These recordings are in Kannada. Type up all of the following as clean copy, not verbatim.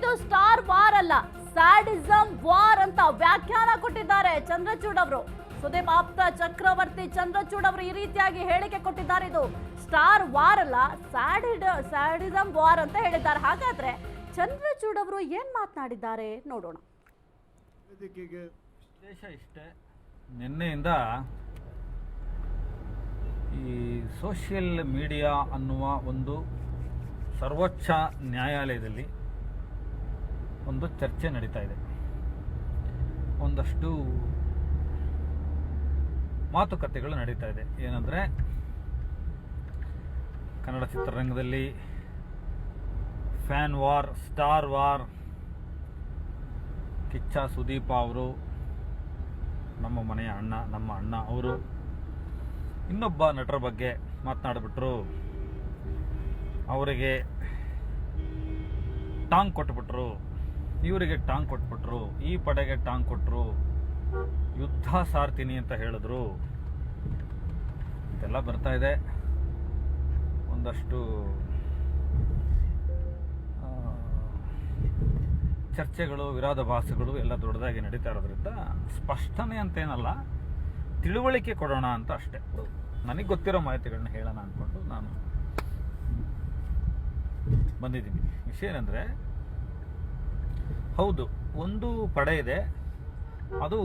ಇದು ಸ್ಟಾರ್ ವಾರ್ ಅಲ್ಲ, ಸ್ಯಾಡಿಸಮ್ ವಾರ್ ಅಂತ ವ್ಯಾಖ್ಯಾನ ಕೊಟ್ಟಿದ್ದಾರೆ ಚಂದ್ರಚೂಡ್ ಅವರು. ಸುದೀಪ್ ಆಪ್ತ ಚಕ್ರವರ್ತಿ ಚಂದ್ರಚೂಡ್ ಅವರು ಈ ರೀತಿಯಾಗಿ ಹೇಳಿಕೆ ಕೊಟ್ಟಿದ್ದಾರೆ. ಇದು ಸ್ಟಾರ್ ವಾರ್ ಅಲ್ಲ, ಸ್ಯಾಡಿಸಮ್ ವಾರ್ ಅಂತ ಹೇಳಿದ್ದಾರೆ. ಹಾಗಾದ್ರೆ ಚಂದ್ರಚೂಡ್ ಅವರು ಏನ್ ಮಾತನಾಡಿದ್ದಾರೆ ನೋಡೋಣ. ವಿಶೇಷ ಇಷ್ಟೇ, ನಿನ್ನೆಯಿಂದ ಈ ಸೋಷಿಯಲ್ ಮೀಡಿಯಾ ಅನ್ನುವ ಒಂದು ಸರ್ವೋಚ್ಚ ನ್ಯಾಯಾಲಯದಲ್ಲಿ ಒಂದು ಚರ್ಚೆ ನಡೀತಾ ಇದೆ. ಒಂದಷ್ಟು ಮಾತುಕತೆಗಳು ನಡೀತಾ ಇದೆ. ಏನಂದರೆ, ಕನ್ನಡ ಚಿತ್ರರಂಗದಲ್ಲಿ fan war, star war, Kichcha Sudeep ಅವರು, ನಮ್ಮ ಮನೆಯ ಅಣ್ಣ, ನಮ್ಮ ಅಣ್ಣ ಅವರು ಇನ್ನೊಬ್ಬ ನಟರ ಬಗ್ಗೆ ಮಾತನಾಡಿಬಿಟ್ರು, ಅವರಿಗೆ ಟಾಂಗ್ ಕೊಟ್ಬಿಟ್ರು, ಇವರಿಗೆ ಟಾಂಗ್ ಕೊಟ್ಬಿಟ್ರು, ಈ ಪಡೆಗೆ ಟಾಂಗ್ ಕೊಟ್ಟರು, ಯುದ್ಧ ಸಾರ್ತೀನಿ ಅಂತ ಹೇಳಿದ್ರು. ಇದೆಲ್ಲ ಬರ್ತಾ ಇದೆ. ಒಂದಷ್ಟು ಚರ್ಚೆಗಳು, ವಿರೋಧಾಭಾಸಗಳು ಎಲ್ಲ ದೊಡ್ಡದಾಗಿ ನಡೀತಾ ಇರೋದ್ರಿಂದ ಸ್ಪಷ್ಟನೆ ಅಂತೇನಲ್ಲ, ತಿಳುವಳಿಕೆ ಕೊಡೋಣ ಅಂತ ಅಷ್ಟೇ. ನನಗೆ ಗೊತ್ತಿರೋ ಮಾಹಿತಿಗಳನ್ನ ಹೇಳೋಣ ಅಂದ್ಕೊಂಡು ನಾನು ಬಂದಿದ್ದೀನಿ. ವಿಷಯ ಏನಂದರೆ, ಹೌದು, ಒಂದು ಪಡೆ ಇದೆ, ಅದು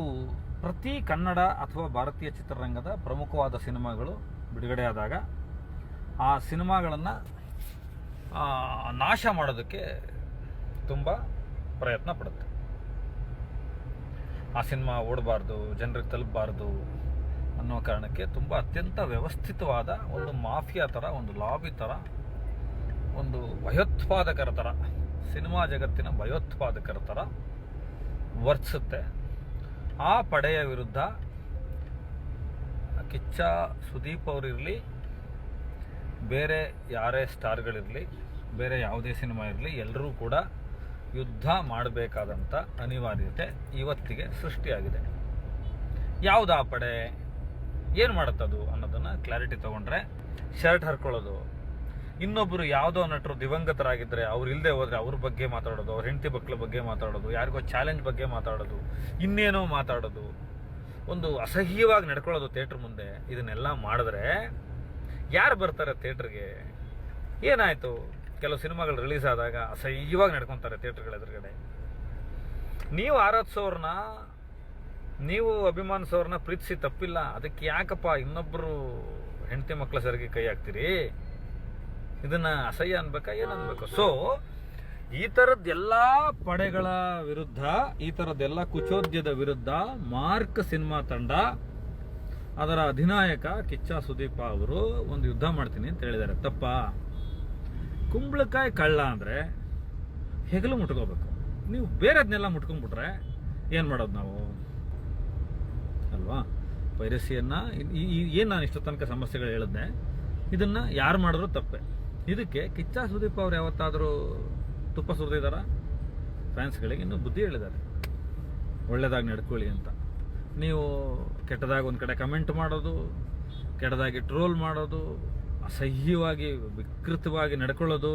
ಪ್ರತಿ ಕನ್ನಡ ಅಥವಾ ಭಾರತೀಯ ಚಿತ್ರರಂಗದ ಪ್ರಮುಖವಾದ ಸಿನಿಮಾಗಳು ಬಿಡುಗಡೆ ಆದಾಗ ಆ ಸಿನಿಮಾಗಳನ್ನು ನಾಶ ಮಾಡೋದಕ್ಕೆ ತುಂಬ ಪ್ರಯತ್ನ ಪಡುತ್ತೆ. ಆ ಸಿನಿಮಾ ಓಡಬಾರ್ದು, ಜನರಿಗೆ ತಲುಪಬಾರ್ದು ಅನ್ನೋ ಕಾರಣಕ್ಕೆ ತುಂಬ ಅತ್ಯಂತ ವ್ಯವಸ್ಥಿತವಾದ ಒಂದು ಮಾಫಿಯಾ ಥರ, ಒಂದು ಲಾಬಿ ಥರ, ಒಂದು ಭಯೋತ್ಪಾದಕರ ಥರ, ಸಿನಿಮಾ ಜಗತ್ತಿನ ಭಯೋತ್ಪಾದಕರ ಥರ ವರ್ತಿಸುತ್ತೆ. ಆ ಪಡೆಯ ವಿರುದ್ಧ ಕಿಚ್ಚ ಸುದೀಪ್ ಅವರಿರಲಿ, ಬೇರೆ ಯಾರೇ ಸ್ಟಾರ್ಗಳಿರಲಿ, ಬೇರೆ ಯಾವುದೇ ಸಿನಿಮಾ ಇರಲಿ, ಎಲ್ಲರೂ ಕೂಡ ಯುದ್ಧ ಮಾಡಬೇಕಾದಂಥ ಅನಿವಾರ್ಯತೆ ಇವತ್ತಿಗೆ ಸೃಷ್ಟಿಯಾಗಿದೆ. ಯಾವುದು ಆ ಪಡೆ, ಏನು ಮಾಡುತ್ತದು ಅನ್ನೋದನ್ನು ಕ್ಲಾರಿಟಿ ತೊಗೊಂಡ್ರೆ, ಶರ್ಟ್ ಹರ್ಕೊಳ್ಳೋದು, ಇನ್ನೊಬ್ಬರು ಯಾವುದೋ ನಟರು ದಿವಂಗತರಾಗಿದ್ದರೆ ಅವ್ರು ಇಲ್ಲದೆ ಹೋದರೆ ಅವ್ರ ಬಗ್ಗೆ ಮಾತಾಡೋದು, ಅವ್ರ ಹೆಂಡತಿ ಮಕ್ಕಳ ಬಗ್ಗೆ ಮಾತಾಡೋದು, ಯಾರಿಗೋ ಚಾಲೆಂಜ್ ಬಗ್ಗೆ ಮಾತಾಡೋದು, ಇನ್ನೇನೋ ಮಾತಾಡೋದು, ಒಂದು ಅಸಹ್ಯವಾಗಿ ನಡ್ಕೊಳ್ಳೋದು ಥಿಯೇಟ್ರ್ ಮುಂದೆ, ಇದನ್ನೆಲ್ಲ ಮಾಡಿದ್ರೆ ಯಾರು ಬರ್ತಾರೆ ಥಿಯೇಟ್ರಿಗೆ? ಏನಾಯಿತು? ಕೆಲವು ಸಿನಿಮಾಗಳು ರಿಲೀಸ್ ಆದಾಗ ಅಸಹ್ಯವಾಗಿ ನಡ್ಕೊತಾರೆ ಥಿಯೇಟ್ರ್ಗಳ ಎದುರುಗಡೆ. ನೀವು ಆರಾಧಿಸೋರ್ನ, ನೀವು ಅಭಿಮಾನಿಸೋರ್ನ ಪ್ರೀತಿಸಿ ತಪ್ಪಿಲ್ಲ, ಅದಕ್ಕೆ ಯಾಕಪ್ಪ ಇನ್ನೊಬ್ಬರು ಹೆಂಡತಿ ಮಕ್ಕಳ ಸರಿಗೆ ಕೈ ಹಾಕ್ತೀರಿ? ಇದನ್ನು ಅಸಹ್ಯ ಅನ್ಬೇಕಾ, ಏನು ಅನ್ಬೇಕು? ಸೊ ಈ ಥರದ್ದೆಲ್ಲ ಪಡೆಗಳ ವಿರುದ್ಧ, ಈ ಥರದ್ದೆಲ್ಲ ಕುಚೋದ್ಯದ ವಿರುದ್ಧ ಮಾರ್ಕ್ ಸಿನಿಮಾ ತಂಡ, ಅದರ ಅಧಿನಾಯಕ ಕಿಚ್ಚ ಸುದೀಪ ಅವರು ಒಂದು ಯುದ್ಧ ಮಾಡ್ತೀನಿ ಅಂತ ಹೇಳಿದ್ದಾರೆ. ತಪ್ಪ? ಕುಂಬಳಕಾಯಿ ಕಳ್ಳ ಅಂದರೆ ಹೆಗಲು ಮುಟ್ಕೋಬೇಕು. ನೀವು ಬೇರೆದನ್ನೆಲ್ಲ ಮುಟ್ಕೊಂಡ್ಬಿಟ್ರೆ ಏನು ಮಾಡೋದು ನಾವು, ಅಲ್ವಾ? ಪೈರಸಿಯನ್ನು ಏನು ನಾನು ಇಷ್ಟು ತನಕ ಸಮಸ್ಯೆಗಳು ಹೇಳಿದ್ದೆ, ಇದನ್ನು ಯಾರು ಮಾಡಿದ್ರು ತಪ್ಪೆ. ಇದಕ್ಕೆ ಕಿಚ್ಚ ಸುದೀಪ್ ಅವ್ರು ಯಾವತ್ತಾದರೂ ತುಪ್ಪ ಸುರಿದಿದ್ದಾರಾ? ಫ್ಯಾನ್ಸ್ಗಳಿಗೆ ಇನ್ನೂ ಬುದ್ಧಿ ಹೇಳಿದ್ದಾರೆ, ಒಳ್ಳೆಯದಾಗಿ ನಡ್ಕೊಳ್ಳಿ ಅಂತ. ನೀವು ಕೆಟ್ಟದಾಗಿ ಒಂದು ಕಡೆ ಕಮೆಂಟ್ ಮಾಡೋದು, ಕೆಟ್ಟದಾಗಿ ಟ್ರೋಲ್ ಮಾಡೋದು, ಅಸಹ್ಯವಾಗಿ ವಿಕೃತವಾಗಿ ನಡ್ಕೊಳ್ಳೋದು,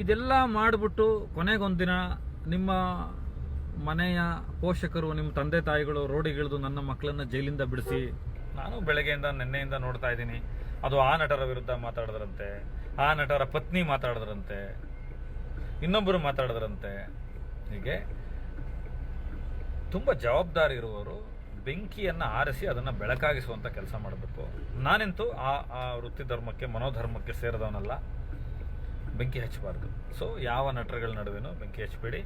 ಇದೆಲ್ಲ ಮಾಡಿಬಿಟ್ಟು ಕೊನೆಗೊಂದಿನ ನಿಮ್ಮ ಮನೆಯ ಪೋಷಕರು, ನಿಮ್ಮ ತಂದೆ ತಾಯಿಗಳು ರೋಡಿಗಿಳಿದು ನನ್ನ ಮಕ್ಕಳನ್ನು ಜೈಲಿಂದ ಬಿಡಿಸಿ, ನಾನು ಬೆಳಗ್ಗೆಯಿಂದ ನಿನ್ನೆಯಿಂದ ನೋಡ್ತಾ ಇದ್ದೀನಿ, ಅದು ಆ ನಟರ ವಿರುದ್ಧ ಮಾತಾಡಿದ್ರಂತೆ, ಆ ನಟರ ಪತ್ನಿ ಮಾತಾಡಿದ್ರಂತೆ, ಇನ್ನೊಬ್ಬರು ಮಾತಾಡಿದ್ರಂತೆ. ಹೀಗೆ ತುಂಬ ಜವಾಬ್ದಾರಿ ಇರುವವರು ಬೆಂಕಿಯನ್ನು ಆರಿಸಿ ಅದನ್ನು ಬೆಳಕಾಗಿಸುವಂಥ ಕೆಲಸ ಮಾಡಬೇಕು. ನಾನಂತೂ ಆ ವೃತ್ತಿ ಧರ್ಮಕ್ಕೆ, ಮನೋಧರ್ಮಕ್ಕೆ ಸೇರಿದವನಲ್ಲ. ಬೆಂಕಿ ಹಚ್ಚಬಾರ್ದು. ಸೊ ಯಾವ ನಟರುಗಳ ನಡುವೆನೂ ಬೆಂಕಿ ಹಚ್ಚಬೇಡಿ.